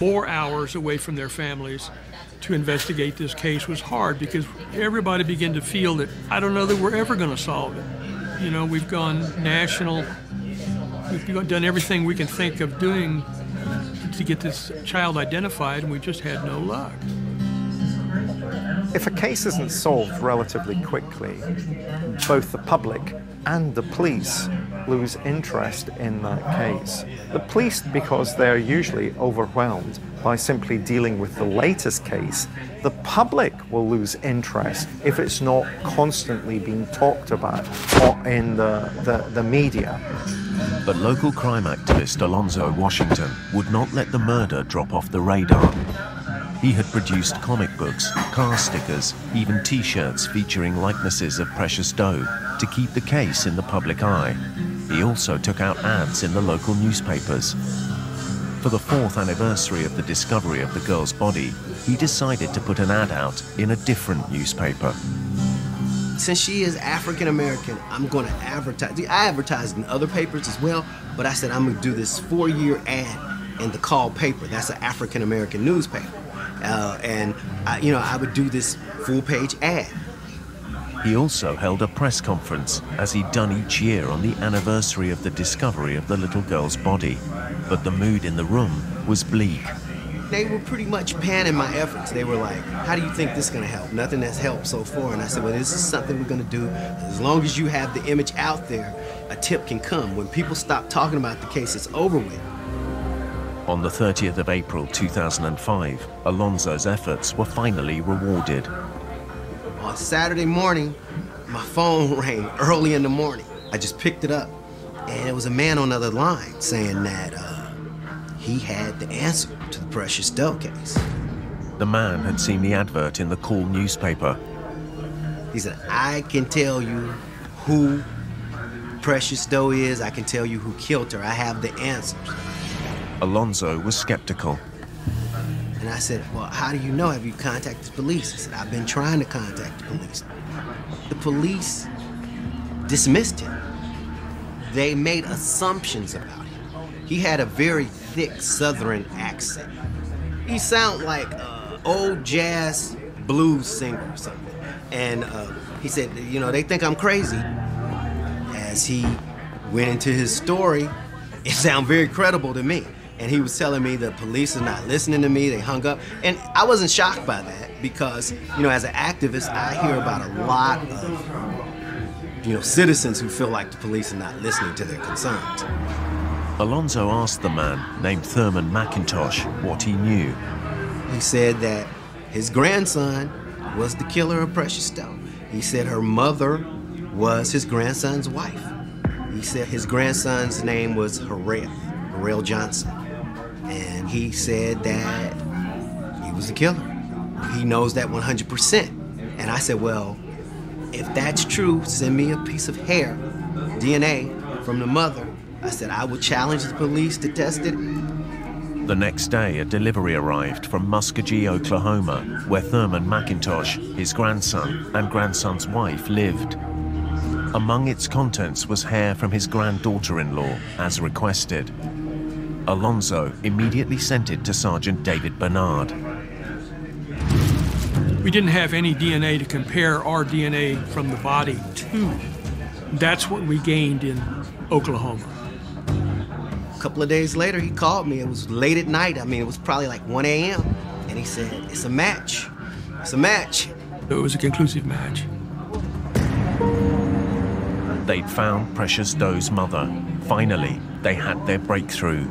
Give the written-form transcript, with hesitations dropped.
more hours away from their families to investigate this case was hard because everybody began to feel that I don't know that we're ever going to solve it. You know, we've gone national, we've done everything we can think of doing to get this child identified, and we just had no luck. If a case isn't solved relatively quickly, both the public and the police lose interest in that case. The police, because they're usually overwhelmed by simply dealing with the latest case, the public will lose interest if it's not constantly being talked about in the media. But local crime activist Alonzo Washington would not let the murder drop off the radar. He had produced comic books, car stickers, even T-shirts featuring likenesses of Precious Doe to keep the case in the public eye. He also took out ads in the local newspapers. For the 4th anniversary of the discovery of the girl's body, he decided to put an ad out in a different newspaper. Since she is African American, I'm going to advertise. I advertised in other papers as well, but I said I'm going to do this 4-year ad in the Call paper. That's an African American newspaper. I would do this full-page ad. He also held a press conference, as he'd done each year on the anniversary of the discovery of the little girl's body. But the mood in the room was bleak. They were pretty much panning my efforts. They were like, how do you think this is going to help? Nothing has helped so far. And I said, well, this is something we're going to do. As long as you have the image out there, a tip can come. When people stop talking about the case, it's over with. On the 30th of April 2005, Alonzo's efforts were finally rewarded. On Saturday morning, my phone rang early in the morning. I just picked it up, and it was a man on the other line saying that he had the answer to the Precious Doe case. The man had seen the advert in the Call newspaper. He said, I can tell you who Precious Doe is. I can tell you who killed her. I have the answers. Alonzo was skeptical. And I said, well, how do you know? Have you contacted the police? He said, I've been trying to contact the police. The police dismissed him. They made assumptions about him. He had a very thick Southern accent. He sounded like an old jazz blues singer or something. And he said, you know, they think I'm crazy. As he went into his story, it sounded very credible to me. And he was telling me the police are not listening to me, they hung up. And I wasn't shocked by that because, you know, as an activist, I hear about a lot of, citizens who feel like the police are not listening to their concerns. Alonzo asked the man, named Thurman McIntosh, what he knew. He said that his grandson was the killer of Precious Doe. He said her mother was his grandson's wife. He said his grandson's name was Harrell Johnson. And he said that he was the killer. He knows that 100%. And I said, well, if that's true, send me a piece of hair, DNA from the mother. I said, I will challenge the police to test it. The next day, a delivery arrived from Muskogee, Oklahoma, where Thurman McIntosh, his grandson, and grandson's wife lived. Among its contents was hair from his granddaughter-in-law, as requested. Alonzo immediately sent it to Sergeant David Bernard. We didn't have any DNA to compare our DNA from the body to. That's what we gained in Oklahoma. A couple of days later, he called me. It was late at night. I mean, it was probably like 1 a.m. And he said, it's a match. It's a match. It was a conclusive match. They'd found Precious Doe's mother. Finally, they had their breakthrough.